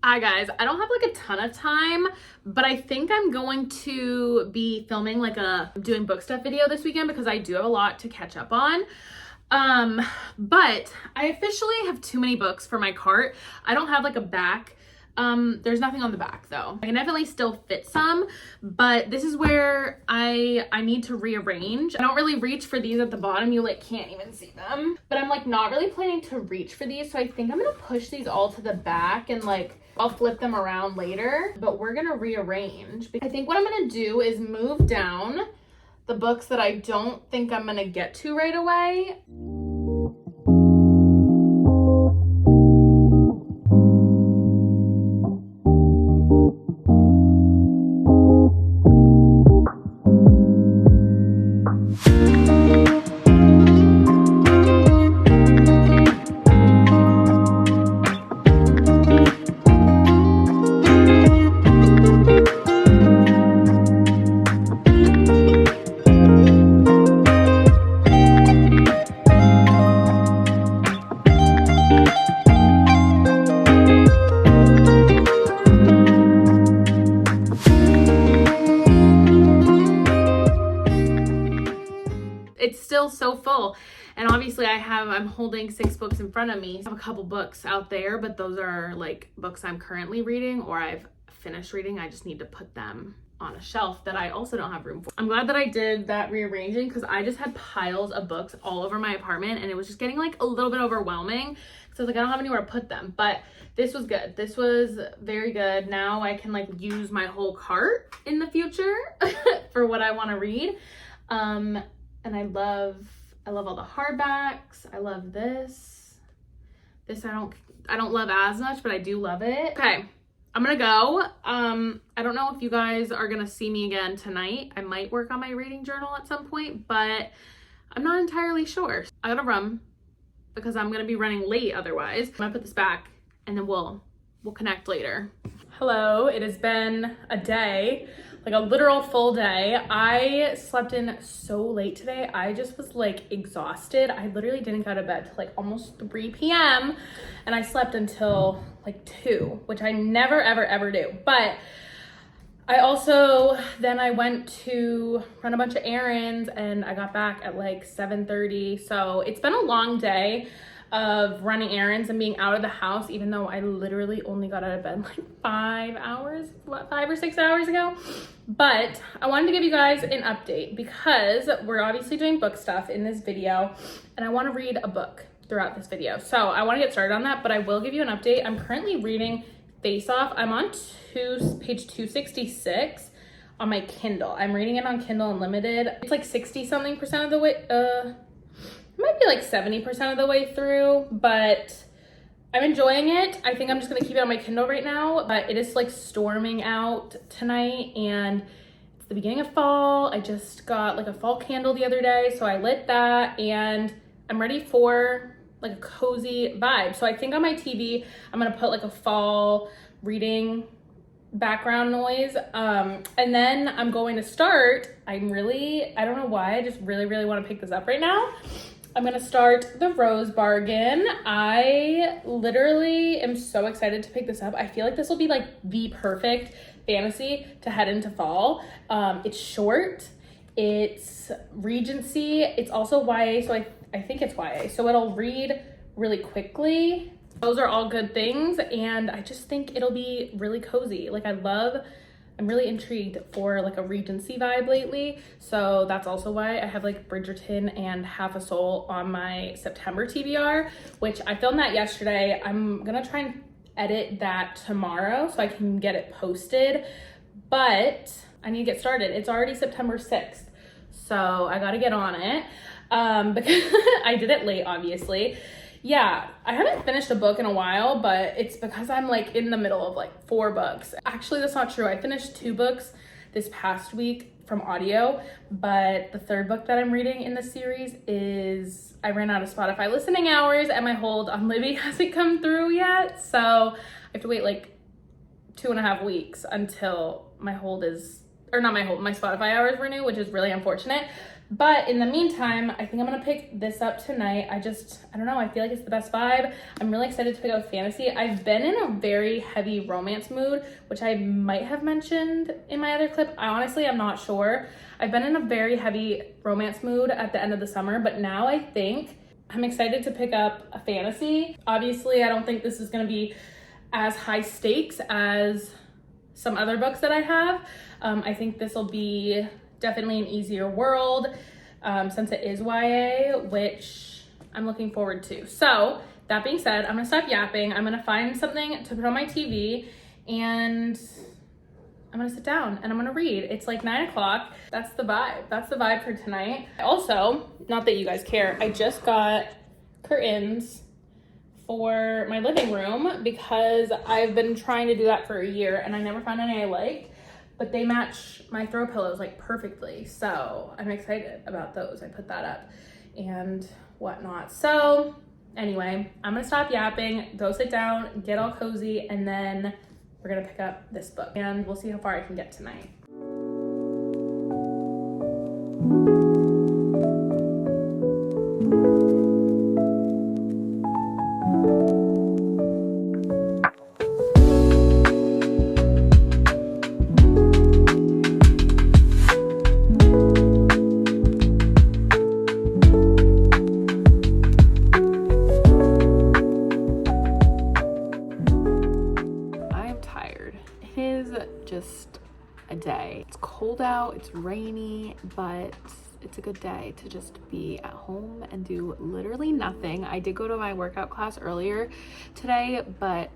Hi guys, I don't have like a ton of time, but I think I'm going to be filming like a doing book stuff video this weekend because I do have a lot to catch up on. But I officially have too many books for my cart. I don't have like a back. There's nothing on the back though. I can definitely still fit some, but this is where I need to rearrange. I don't really reach for these at the bottom. You like can't even see them, but I'm like not really planning to reach for these. So I think I'm gonna push these all to the back and like I'll flip them around later, but we're gonna rearrange. I think what I'm gonna do is move down the books that I don't think I'm gonna get to right away. It's still so full, and obviously I'm holding 6 books in front of me. I have a couple books out there, but those are like books I'm currently reading or I've finished reading. I just need to put them on a shelf that I also don't have room for. I'm glad that I did that rearranging because I just had piles of books all over my apartment and it was just getting like a little bit overwhelming. So I was like, I don't have anywhere to put them, but this was good. This was very good. Now I can like use my whole cart in the future for what I want to read. And I love all the hardbacks. I love this. This I don't love as much, but I do love it. Okay, I'm gonna go. I don't know if you guys are gonna see me again tonight. I might work on my reading journal at some point, but I'm not entirely sure. I gotta run because I'm gonna be running late otherwise. I'm gonna put this back and then we'll connect later. Hello, it has been a day. Like a literal full day. I slept in so late today. I just was like exhausted. I literally didn't go to bed till like almost 3 p.m. and I slept until like 2, which I never ever do. But I also, then I went to run a bunch of errands and I got back at like 7:30. So it's been a long day of running errands and being out of the house, even though I literally only got out of bed like 5 or 6 hours ago. But I wanted to give you guys an update because we're obviously doing book stuff in this video and I want to read a book throughout this video. So I want to get started on that, but I will give you an update. I'm currently reading Face Off. I'm on page 266 on my Kindle. I'm reading it on Kindle Unlimited. It's like 60-something% of the way, might be like 70% of the way through, but I'm enjoying it. I think I'm just gonna keep it on my Kindle right now, but it is like storming out tonight and it's the beginning of fall. I just got like a fall candle the other day, so I lit that and I'm ready for like a cozy vibe. So I think on my TV, I'm gonna put like a fall reading background noise. And then I'm going to start, I don't know why, I just really wanna pick this up right now. I'm gonna start The Rose Bargain. I literally am so excited to pick this up. I feel like this will be like the perfect fantasy to head into fall. It's short, it's Regency, it's also YA, so I think it's YA, so it'll read really quickly. Those are all good things, and I just think it'll be really cozy. Like I'm really intrigued for like a Regency vibe lately. So that's also why I have like Bridgerton and Half a Soul on my September TBR, which I filmed that yesterday. I'm gonna try and edit that tomorrow so I can get it posted, but I need to get started. It's already September 6th, so I gotta get on it because I did it late, obviously. Yeah, I haven't finished a book in a while, but it's because I'm like in the middle of like 4 books. Actually, that's not true. I finished 2 books this past week from audio, but the 3rd book that I'm reading in the series is, I ran out of Spotify listening hours and my hold on Libby hasn't come through yet. So I have to wait like 2.5 weeks until my hold is, or not my hold, my Spotify hours renew, which is really unfortunate. But in the meantime, I think I'm gonna pick this up tonight. I don't know, I feel like it's the best vibe. I'm really excited to pick up fantasy. I've been in a very heavy romance mood, which I might have mentioned in my other clip. I'm not sure. I've been in a very heavy romance mood at the end of the summer, but now I think I'm excited to pick up a fantasy. Obviously, I don't think this is gonna be as high stakes as some other books that I have. I think this will be definitely an easier world since it is YA, which I'm looking forward to. So that being said, I'm gonna stop yapping. I'm gonna find something to put on my TV and I'm gonna sit down and I'm gonna read. It's like 9 o'clock. That's the vibe. That's the vibe for tonight. Also, not that you guys care, I just got curtains for my living room because I've been trying to do that for a year and I never found any I liked, but they match my throw pillows like perfectly. So I'm excited about those. I put that up and whatnot. So anyway, I'm gonna stop yapping, go sit down, get all cozy, and then we're gonna pick up this book and we'll see how far I can get tonight. Just a day. It's cold out, it's rainy, but it's a good day to just be at home and do literally nothing. I did go to my workout class earlier today, but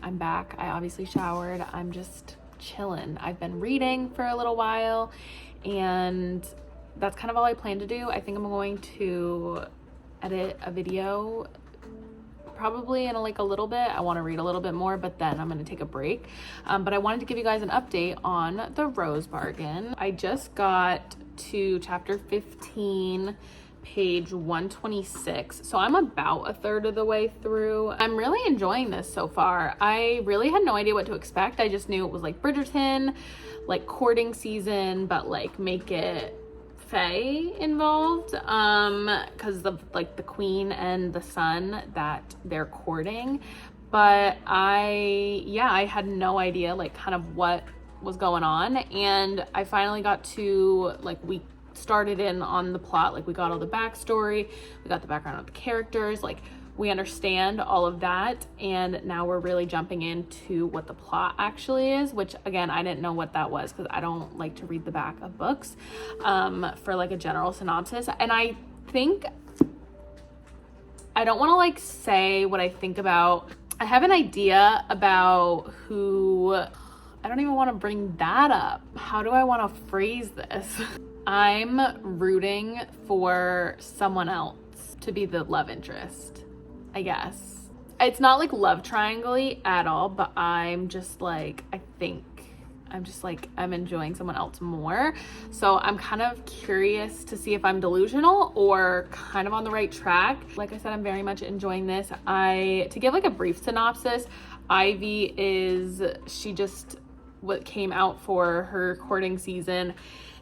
I'm back. I obviously showered. I'm just chilling. I've been reading for a little while and that's kind of all I plan to do. I think I'm going to edit a video probably in like a little bit. I want to read a little bit more, but then I'm going to take a break. But I wanted to give you guys an update on the Rose Bargain. I just got to chapter 15, page 126. So I'm about a third of the way through. I'm really enjoying this so far. I really had no idea what to expect. I just knew it was like Bridgerton, like courting season, but like make it fae involved because of like the queen and the son that they're courting. But I had no idea like kind of what was going on, and I finally got to like, we started in on the plot, like we got all the backstory, we got the background of the characters, like we understand all of that, and now we're really jumping into what the plot actually is, which again, I didn't know what that was because I don't like to read the back of books for like a general synopsis. And I think I don't want to like say what I think about. I have an idea about who, I don't even want to bring that up. How do I want to phrase this? I'm rooting for someone else to be the love interest, I guess. It's not like love triangle-y at all, but I'm just like, I'm enjoying someone else more. So I'm kind of curious to see if I'm delusional or kind of on the right track. Like I said, I'm very much enjoying this. To give like a brief synopsis, Ivy she just came out for her courting season,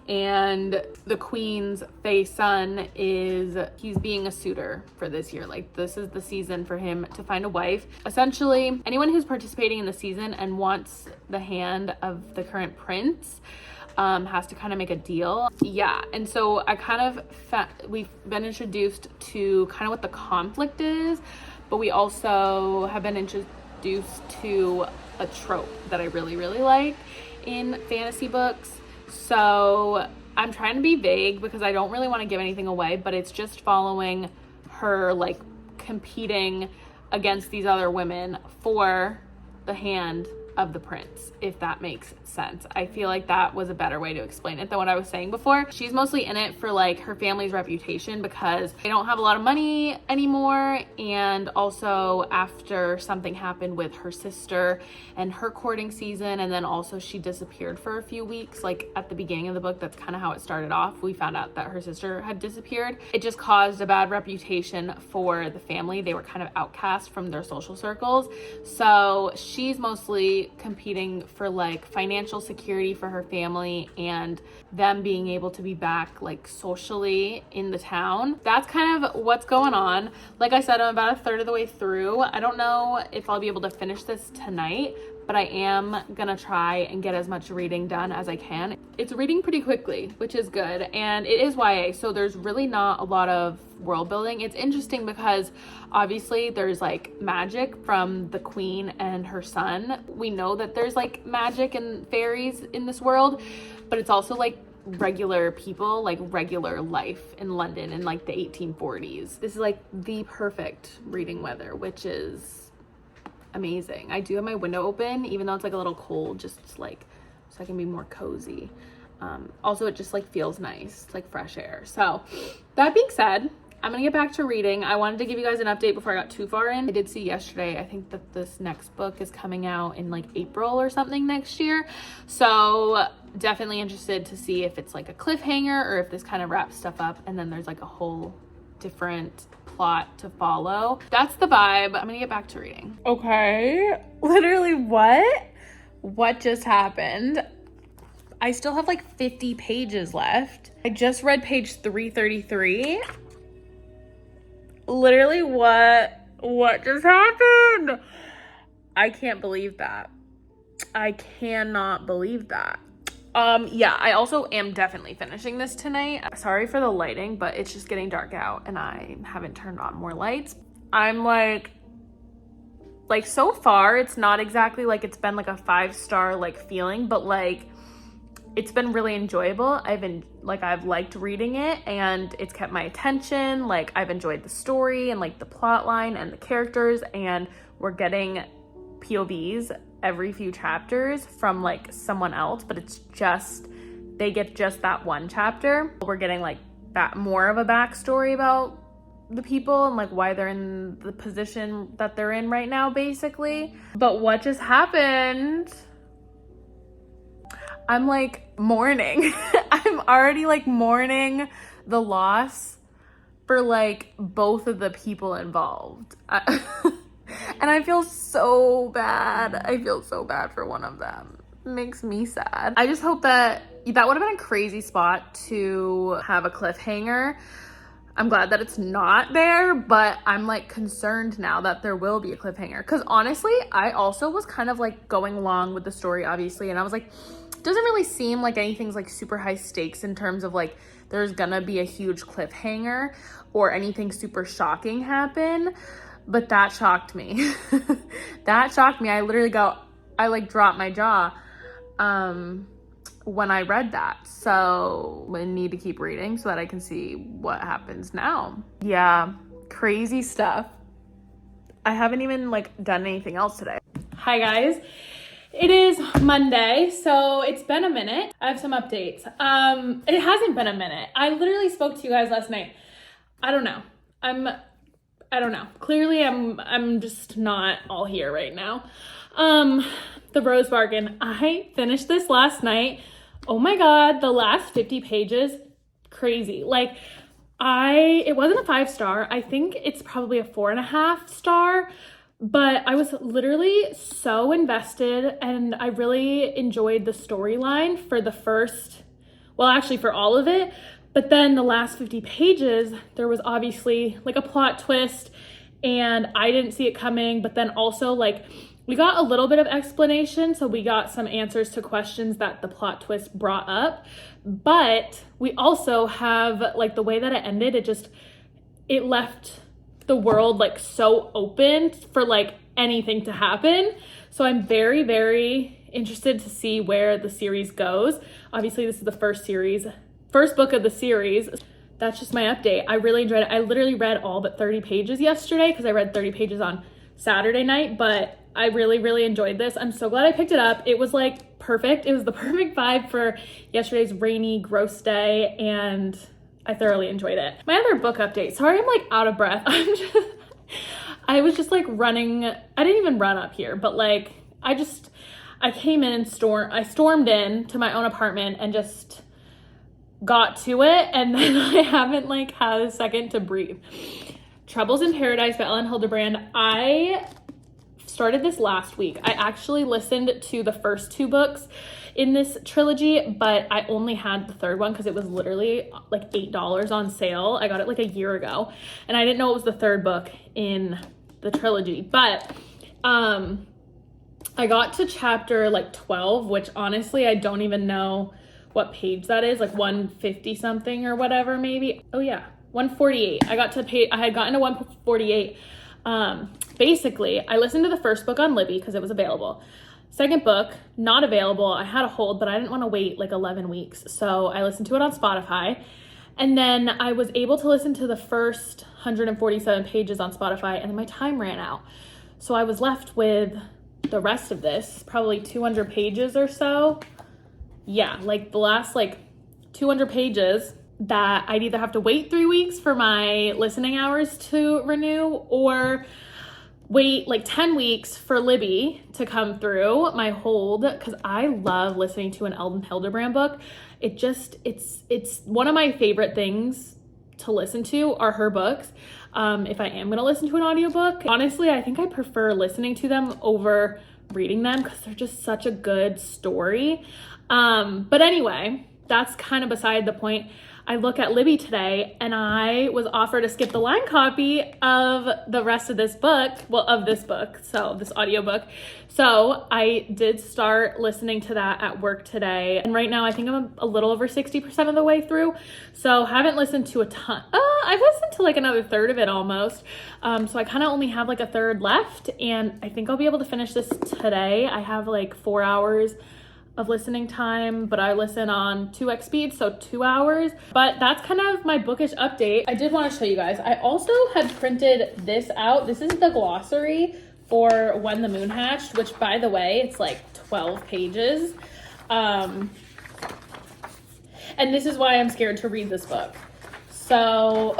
and the queen's fae son he's being a suitor for this year. Like this is the season for him to find a wife. Essentially, anyone who's participating in the season and wants the hand of the current prince has to kind of make a deal. Yeah, and so we've been introduced to kind of what the conflict is, but we also have been introduced to a trope that I really, really like in fantasy books. So I'm trying to be vague because I don't really want to give anything away, but it's just following her like competing against these other women for the hand of the prince, if that makes sense. I feel like that was a better way to explain it than what I was saying before. She's mostly in it for like her family's reputation because they don't have a lot of money anymore, and also after something happened with her sister and her courting season, and then also she disappeared for a few weeks. Like at the beginning of the book, that's kind of how it started off. We found out that her sister had disappeared. It just caused a bad reputation for the family. They were kind of outcast from their social circles. So she's mostly really competing for like financial security for her family and them being able to be back like socially in the town. That's kind of what's going on. Like I said, I'm about a third of the way through. I don't know if I'll be able to finish this tonight, but I am gonna try and get as much reading done as I can. It's reading pretty quickly, which is good, and it is YA, so there's really not a lot of world building. It's interesting because obviously there's like magic from the queen and her son. We know that there's like magic and fairies in this world, but it's also like regular people, like regular life in London in like the 1840s. This is like the perfect reading weather, which is amazing. I do have my window open, even though it's like a little cold, just like so I can be more cozy. Also, it just like feels nice. It's like fresh air. So that being said, I'm gonna get back to reading. I wanted to give you guys an update before I got too far in. I did see yesterday, I think that this next book is coming out in like April or something next year. So definitely interested to see if it's like a cliffhanger or if this kind of wraps stuff up and then there's like a whole different plot to follow. That's the vibe. I'm gonna get back to reading. Okay, literally what just happened? I still have like 50 pages left. I just read page 333. Literally what just happened? I can't believe that. I cannot believe that. Yeah, I also am definitely finishing this tonight. Sorry for the lighting, but it's just getting dark out and I haven't turned on more lights. I'm like so far it's not exactly like it's been like a 5-star like feeling, but like it's been really enjoyable. I've liked reading it and it's kept my attention. Like I've enjoyed the story and like the plot line and the characters, and we're getting POVs every few chapters from like someone else, but it's just, they get just that one chapter. We're getting like that more of a backstory about the people and like why they're in the position that they're in right now, basically. But what just happened? I'm like mourning. I'm already like mourning the loss for like both of the people involved. And I feel so bad. I feel so bad for one of them. It makes me sad. I just hope that would have been a crazy spot to have a cliffhanger. I'm glad that it's not there, but I'm like concerned now that there will be a cliffhanger. Because honestly, I also was kind of like going along with the story, obviously, and I was like, doesn't really seem like anything's like super high stakes in terms of like there's gonna be a huge cliffhanger or anything super shocking happen. But that shocked me. That shocked me. I literally like dropped my jaw when I read that. So I need to keep reading so that I can see what happens now. Yeah, crazy stuff. I haven't even like done anything else today. Hi guys. It is Monday, so it's been a minute. I have some updates. It hasn't been a minute. I literally spoke to you guys last night. I don't know. I don't know. Clearly I'm just not all here right now. The Rose Bargain. I finished this last night. Oh my God, the last 50 pages, crazy. Like it wasn't a 5-star. I think it's probably a 4.5 star. But I was literally so invested and I really enjoyed the storyline for for all of it. But then the last 50 pages, there was obviously like a plot twist and I didn't see it coming. But then also like we got a little bit of explanation. So we got some answers to questions that the plot twist brought up. But we also have like the way that it ended, it left the world like so open for like anything to happen. So I'm very, very interested to see where the series goes. Obviously this is the first book of the series. That's just my update. I really enjoyed it. I literally read all but 30 pages yesterday because I read 30 pages on Saturday night, but I really, really enjoyed this. I'm so glad I picked it up. It was like perfect. It was the perfect vibe for yesterday's rainy, gross day, and I thoroughly enjoyed it. My other book update. Sorry, I'm like out of breath. I was just like running. I didn't even run up here, but like I came in and stormed in to my own apartment and just got to it. And then I haven't like had a second to breathe. Troubles in Paradise by Ellen Hildebrand. I started this last week. I actually listened to the first 2 books in this trilogy, but I only had the third one because it was literally like $8 on sale. I got it like a year ago, and I didn't know it was the third book in the trilogy. But I got to chapter like 12, which honestly I don't even know what page that is, like 150 something or whatever, maybe. Oh yeah, 148. I had gotten to 148. Basically, I listened to the first book on Libby because it was available. Second book, not available. I had a hold, but I didn't want to wait like 11 weeks. So I listened to it on Spotify. And then I was able to listen to the first 147 pages on Spotify, and then my time ran out. So I was left with the rest of this, probably 200 pages or so. Yeah, like the last like 200 pages that I'd either have to wait 3 weeks for my listening hours to renew, or wait like 10 weeks for Libby to come through my hold, because I love listening to an Elden Hildebrand book. It's one of my favorite things to listen to are her books. If I am going to listen to an audiobook, honestly, I think I prefer listening to them over reading them because they're just such a good story. But anyway, that's kind of beside the point. I look at Libby today, and I was offered a skip the line copy of the rest of this book. Well, of this book, so this audiobook. So I did start listening to that at work today. And right now I think I'm a little over 60% of the way through. So haven't listened to a ton. I've listened to like another third of it almost. So I kind of only have like a third left, and I think I'll be able to finish this today. I have like 4 hours of listening time, but I listen on 2x speed, so 2 hours. But that's kind of my bookish update. I did want to show you guys. I also had printed this out. This is the glossary for When the Moon Hatched, which by the way, it's like 12 pages. And this is why I'm scared to read this book. So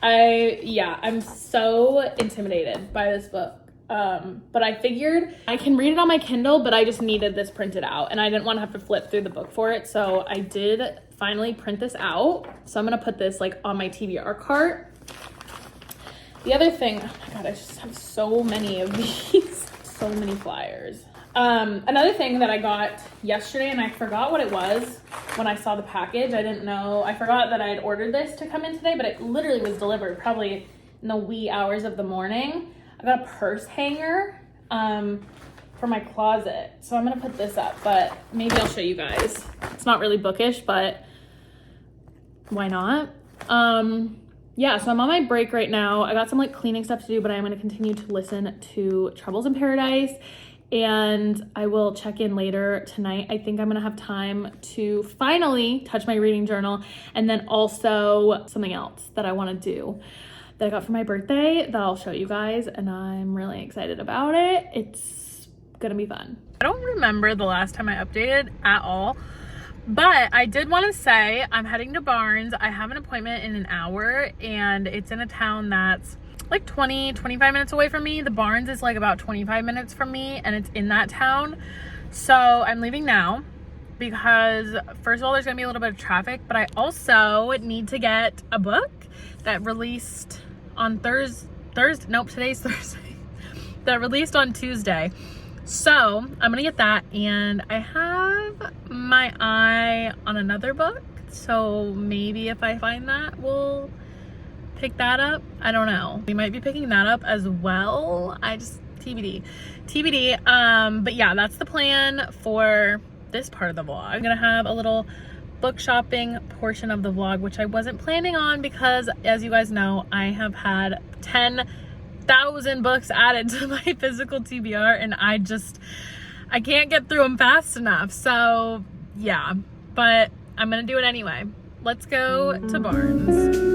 I'm so intimidated by this book. But I figured I can read it on my Kindle, but I just needed this printed out, and I didn't want to have to flip through the book for it. So I did finally print this out. So I'm going to put this like on my TBR cart. The other thing, oh my God, I just have so many of these, so many flyers. Another thing that I got yesterday, and I forgot what it was when I saw the package. I forgot that I had ordered this to come in today, but it literally was delivered probably in the wee hours of the morning. I got a purse hanger for my closet. So I'm going to put this up, but maybe I'll show you guys. It's not really bookish, but why not? Yeah, so I'm on my break right now. I got some like cleaning stuff to do, but I'm going to continue to listen to Troubles in Paradise, and I will check in later tonight. I think I'm going to have time to finally touch my reading journal, and then also something else that I want to do that I got for my birthday that I'll show you guys, and I'm really excited about it. It's gonna be fun. I don't remember the last time I updated at all, but I did want to say I'm heading to Barnes. I have an appointment in an hour, and it's in a town that's like 25 minutes away from me. The Barnes is like about 25 minutes from me, and it's in that town. So I'm leaving now because first of all, there's gonna be a little bit of traffic, but I also need to get a book that released on today's Thursday, that released on Tuesday. So I'm gonna get that, and I have my eye on another book, so maybe if I find that, we'll pick that up. I don't know, we might be picking that up as well. TBD. But yeah, that's the plan for this part of the vlog. I'm gonna have a little book shopping portion of the vlog, which I wasn't planning on because, as you guys know, I have had 10,000 books added to my physical TBR, and I can't get through them fast enough. So yeah, but I'm gonna do it anyway. Let's go to Barnes.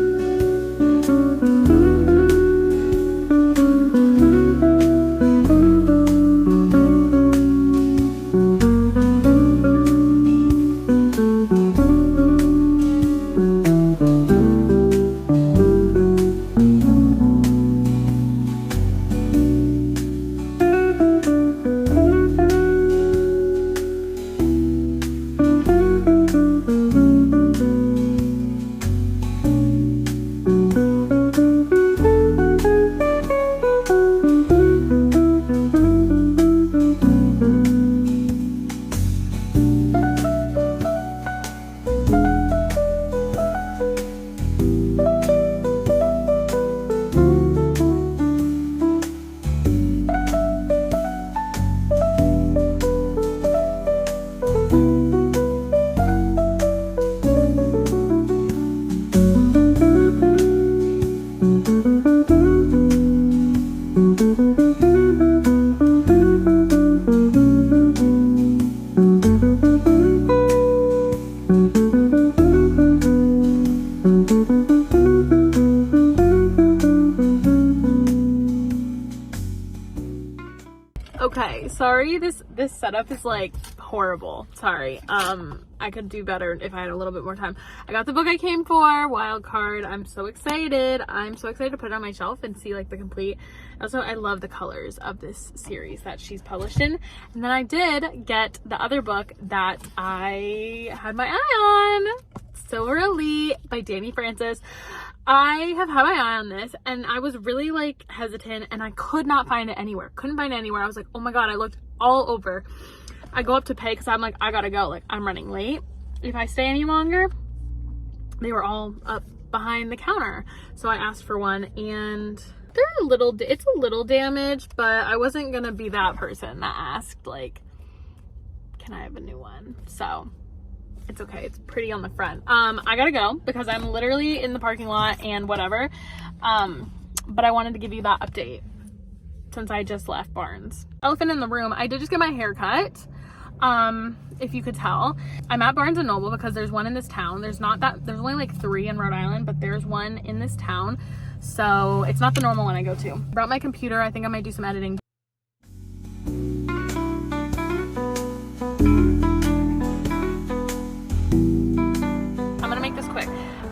sorry, this setup is like horrible. Sorry. I could do better if I had a little bit more time. I got the book I came for, Wild Card. I'm so excited. I'm so excited to put it on my shelf and see like the complete. Also, I love the colors of this series that she's published in. And then I did get the other book that I had my eye on, Silver Elite by Danny Francis. I have had my eye on this and I was really like hesitant and I could not find it anywhere. Couldn't find it anywhere. I was like, oh my God, I looked all over. I go up to pay because I'm like, I gotta go. Like, I'm running late. If I stay any longer, they were all up behind the counter. So I asked for one and it's a little damaged, but I wasn't gonna be that person that asked like, can I have a new one? So it's okay. It's pretty on the front. I gotta go because I'm literally in the parking lot and whatever. But I wanted to give you that update since I just left Barnes. Elephant in the room. I did just get my hair cut. If you could tell, I'm at Barnes and Noble because there's one in this town. There's only like 3 in Rhode Island, but there's one in this town. So it's not the normal one I go to. Brought my computer. I think I might do some editing. I'm gonna make this quick.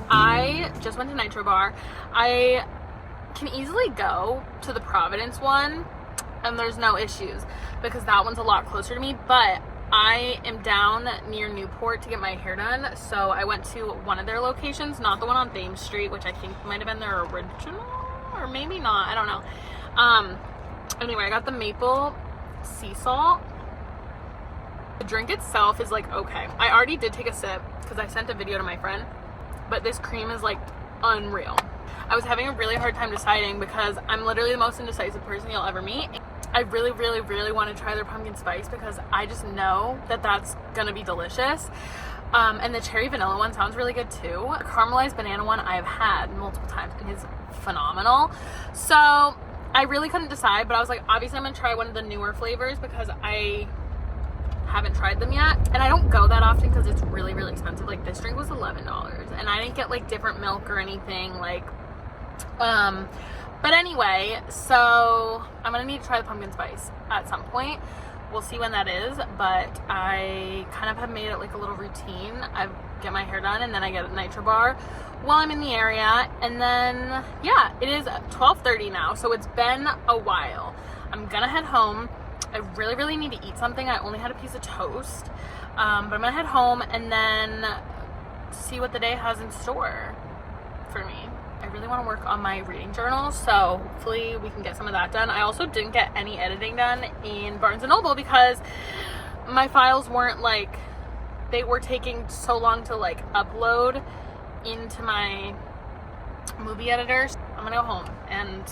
I just went to Nitro Bar. I can easily go to the Providence one and there's no issues because that one's a lot closer to me, but I am down near Newport to get my hair done, so I went to one of their locations, not the one on Thames Street, which I think might have been their original, or maybe not, I don't know. Anyway, I got the maple sea salt. The drink itself is like okay. I already did take a sip because I sent a video to my friend, but this cream is like unreal. I was having a really hard time deciding because I'm literally the most indecisive person you'll ever meet. I really, really, really want to try their pumpkin spice because I just know that that's gonna be delicious. And the cherry vanilla one sounds really good too. The caramelized banana one I have had multiple times and is phenomenal. So I really couldn't decide, but I was like, obviously I'm gonna try one of the newer flavors because I haven't tried them yet. And I don't go that often because it's really, really expensive. Like this drink was $11 and I didn't get like different milk or anything like, but anyway, so I'm gonna need to try the pumpkin spice at some point. We'll see when that is, but I kind of have made it like a little routine. I get my hair done and then I get a Nitro Bar while I'm in the area. And then, yeah, it is 12:30 now, so it's been a while. I'm gonna head home. I really, really need to eat something. I only had a piece of toast, but I'm gonna head home and then see what the day has in store for me. I really want to work on my reading journal, so hopefully we can get some of that done. I also didn't get any editing done in Barnes & Noble because my files weren't like, they were taking so long to like upload into my movie editor. I'm gonna go home and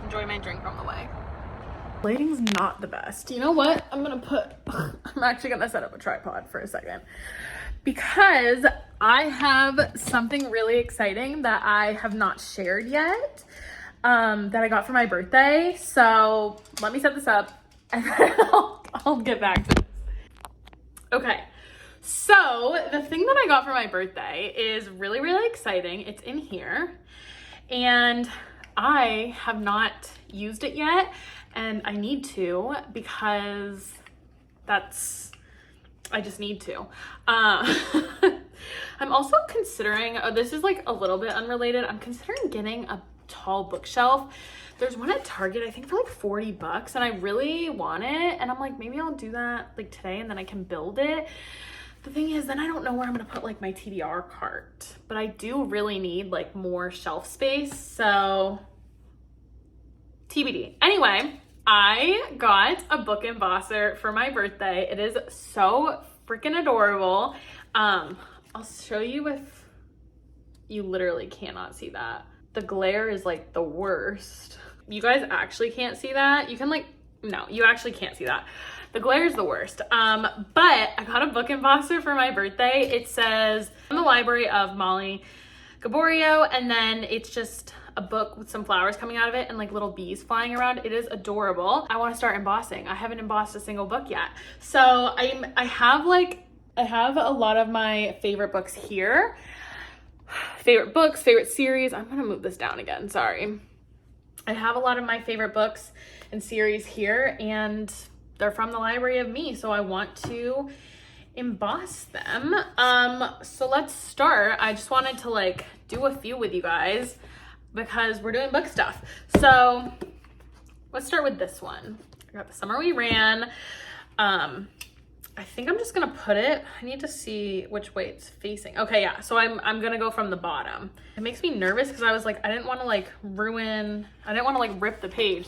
enjoy my drink on the way. Lighting's not the best. You know what? I'm actually gonna set up a tripod for a second because I have something really exciting that I have not shared yet that I got for my birthday. So let me set this up and then I'll get back to this. Okay, so the thing that I got for my birthday is really, really exciting. It's in here and I have not used it yet and I need to because I just need to. I'm also considering, this is like a little bit unrelated. I'm considering getting a tall bookshelf. There's one at Target, I think for like $40 and I really want it. And I'm like, maybe I'll do that like today and then I can build it. The thing is, then I don't know where I'm gonna put like my TBR cart, but I do really need like more shelf space. So TBD. Anyway, I got a book embosser for my birthday. It is so freaking adorable. I'll show you if you literally cannot see that. The glare is like the worst. You guys actually can't see that. You can like, no, you actually can't see that. The glare is the worst. But I got a book embosser for my birthday. It says, "From the library of Molly Gaborio," and then it's just a book with some flowers coming out of it and like little bees flying around. It is adorable. I want to start embossing. I haven't embossed a single book yet. So I have a lot of my favorite books here. Favorite books, favorite series. I'm gonna move this down again, sorry. I have a lot of my favorite books and series here and they're from the library of me, so I want to emboss them. So let's start. I just wanted to like do a few with you guys because we're doing book stuff. So let's start with this one. I got The Summer We Ran. I think I'm just gonna put it, I need to see which way it's facing. Okay, yeah, so I'm gonna go from the bottom. It makes me nervous because I was like, I didn't want to like rip the page.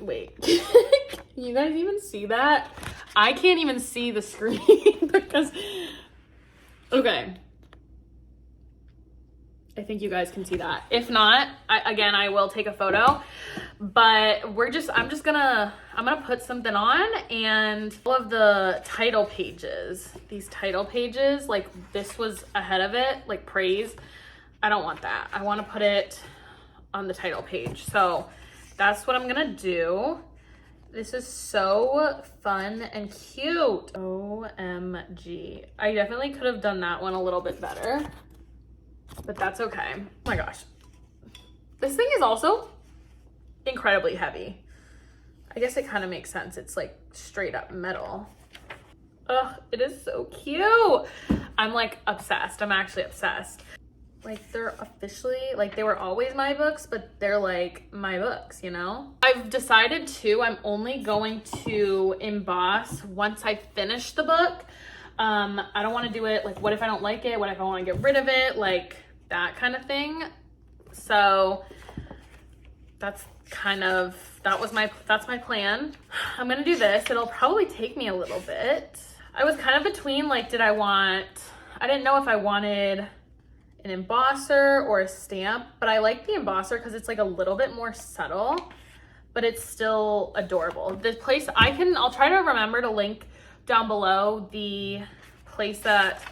Wait, can you guys even see that? I can't even see the screen because, okay. I think you guys can see that. If not, I will take a photo, but I'm gonna put something on, and all of the title pages, these title pages, like this was ahead of it, like praise. I don't want that. I want to put it on the title page. So that's what I'm gonna do. This is so fun and cute. OMG. I definitely could have done that one a little bit better, but that's okay. Oh my gosh. This thing is also incredibly heavy. I guess it kind of makes sense. It's like straight up metal. Ugh, it is so cute. I'm like obsessed. I'm actually obsessed. Like they're officially, like they were always my books, but they're like my books, you know? I've decided too, I'm only going to emboss once I finish the book. I don't want to do it like, what if I don't like it? What if I want to get rid of it? Like that kind of thing. So that's my plan. I'm gonna do this. It'll probably take me a little bit. I was kind of between like, I didn't know if I wanted an embosser or a stamp, but I like the embosser because it's like a little bit more subtle, but it's still adorable. This place, I'll try to remember to link down below the place that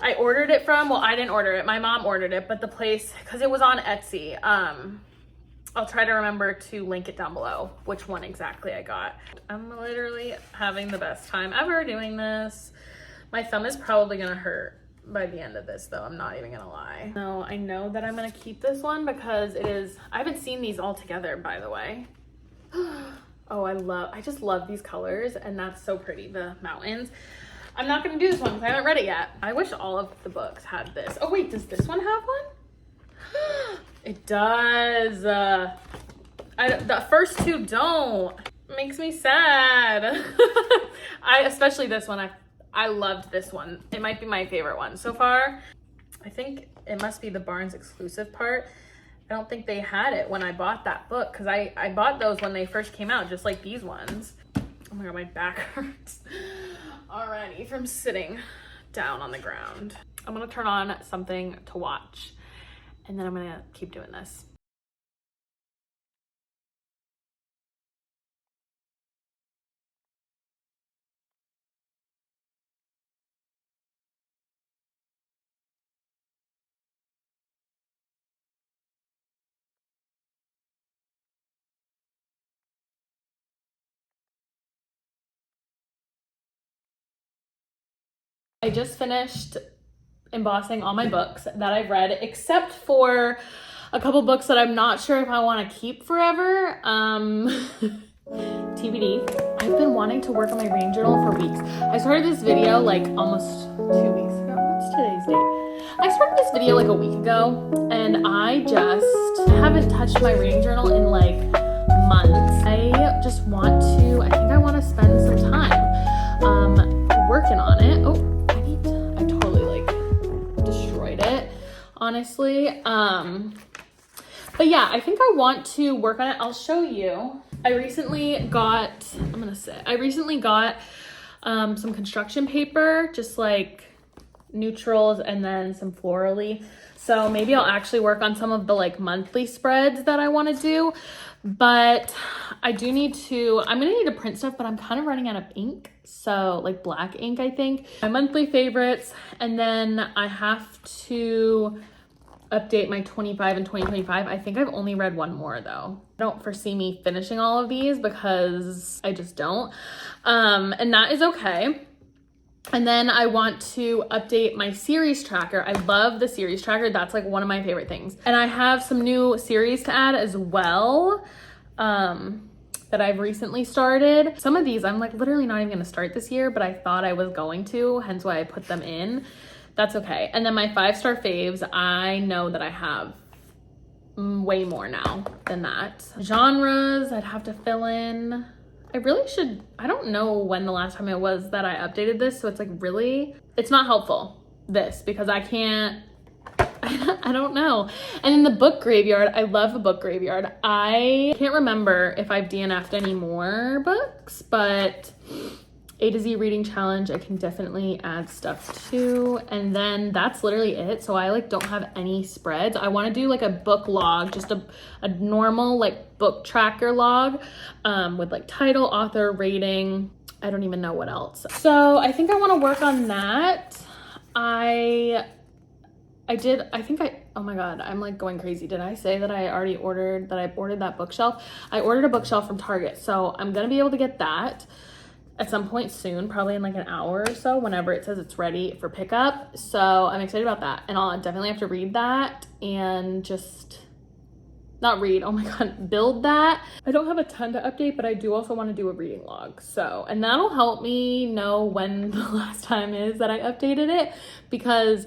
I ordered it from. Well, I didn't order it, my mom ordered it, but the place, because it was on Etsy, I'll try to remember to link it down below, which one exactly I got. I'm literally having the best time ever doing this. My thumb is probably gonna hurt by the end of this though, I'm not even gonna lie. No, I know that I'm gonna keep this one because I haven't seen these all together, by the way. Oh, I just love these colors, and that's so pretty, the mountains. I'm not gonna do this one because I haven't read it yet. I wish all of the books had this. Oh wait, does this one have one? It does. The first two don't. It makes me sad. Especially this one. I loved this one. It might be my favorite one so far. I think it must be the Barnes exclusive part. I don't think they had it when I bought that book, because I bought those when they first came out, just like these ones. Oh my god, my back hurts already from sitting down on the ground. I'm gonna turn on something to watch, and then I'm gonna keep doing this. I just finished embossing all my books that I've read, except for a couple books that I'm not sure if I want to keep forever. TBD. I've been wanting to work on my rain journal for weeks. I started this video like almost 2 weeks ago. What's today's date? I started this video like a week ago, and I just haven't touched my rain journal in like months. I think I want to spend some time working on it. Oh, I totally like destroyed it, honestly. But yeah, I think I want to work on it. I'll show you. I recently got some construction paper, just like neutrals and then some florally. So maybe I'll actually work on some of the like monthly spreads that I want to do. But I'm gonna need to print stuff, but I'm kind of running out of ink. So like black ink, I think. My monthly favorites, and then I have to update my 25 and 2025. I think I've only read one more though. I don't foresee me finishing all of these because I just don't. And that is okay. And then I want to update my series tracker. I love the series tracker. That's like one of my favorite things. And I have some new series to add as well. But that I've recently started. Some of these I'm like literally not even gonna start this year, but I thought I was going to, hence why I put them in. That's okay. And then my 5-star faves, I know that I have way more now than that. Genres I'd have to fill in. I really should, I don't know when the last time it was that I updated this, so it's like really, it's not helpful, this, because I can't, I don't know. And then the book graveyard, I love the book graveyard. I can't remember if I've DNF'd any more books, but A to Z reading challenge, I can definitely add stuff to. And then that's literally it. So I like don't have any spreads. I want to do like a book log, just a normal like book tracker log with like title, author, rating. I don't even know what else. So I think I want to work on that. Oh my God, I'm like going crazy. Did I say that I ordered that bookshelf? I ordered a bookshelf from Target. So I'm going to be able to get that at some point soon, probably in like an hour or so, whenever it says it's ready for pickup. So I'm excited about that. And I'll definitely have to read that and just not read, oh my God, build that. I don't have a ton to update, but I do also want to do a reading log. So, and that'll help me know when the last time is that I updated it, because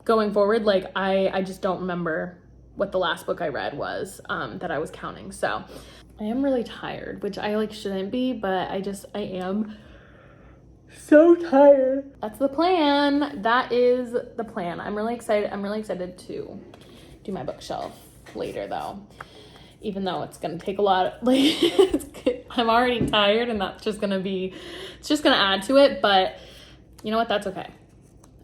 going forward, like I just don't remember what the last book I read was that I was counting. So I am really tired, which I like shouldn't be, but I am so tired. That's the plan. That is the plan. I'm really excited. I'm really excited to do my bookshelf later though, even though it's gonna take a lot. Like I'm already tired, and that's just gonna be, it's just gonna add to it. But you know what? That's okay.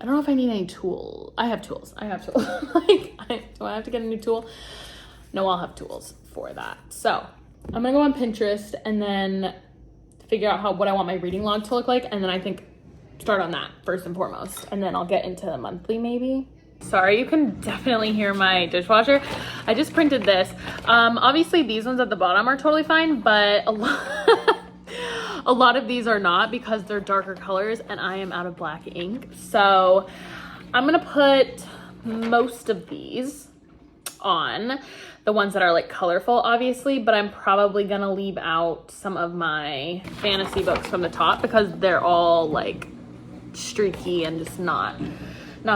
I don't know if I need any tools. I have tools. Like, do I have to get a new tool? No, I'll have tools for that. So I'm gonna go on Pinterest and then figure out what I want my reading log to look like. And then I think start on that first and foremost. And then I'll get into the monthly maybe. Sorry, you can definitely hear my dishwasher. I just printed this. Obviously these ones at the bottom are totally fine, but a lot of these are not, because they're darker colors and I am out of black ink. So I'm gonna put most of these on, the ones that are like colorful obviously, but I'm probably gonna leave out some of my fantasy books from the top because they're all like streaky and just not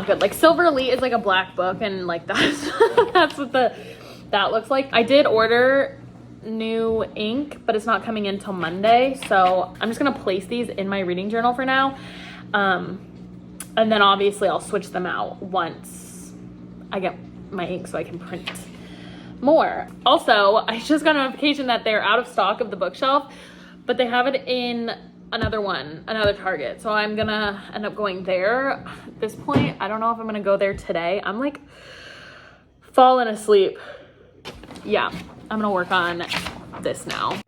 good. Like Silver Elite is like a black book, and like that's what that looks like. I did order new ink, but it's not coming in till Monday, so I'm just gonna place these in my reading journal for now, and then obviously I'll switch them out once I get my ink so I can print more. Also, I just got a notification that they're out of stock of the bookshelf, but they have it in another Target, so I'm gonna end up going there. At this point, I don't know if I'm gonna go there today. I'm like falling asleep. Yeah, I'm gonna work on this now.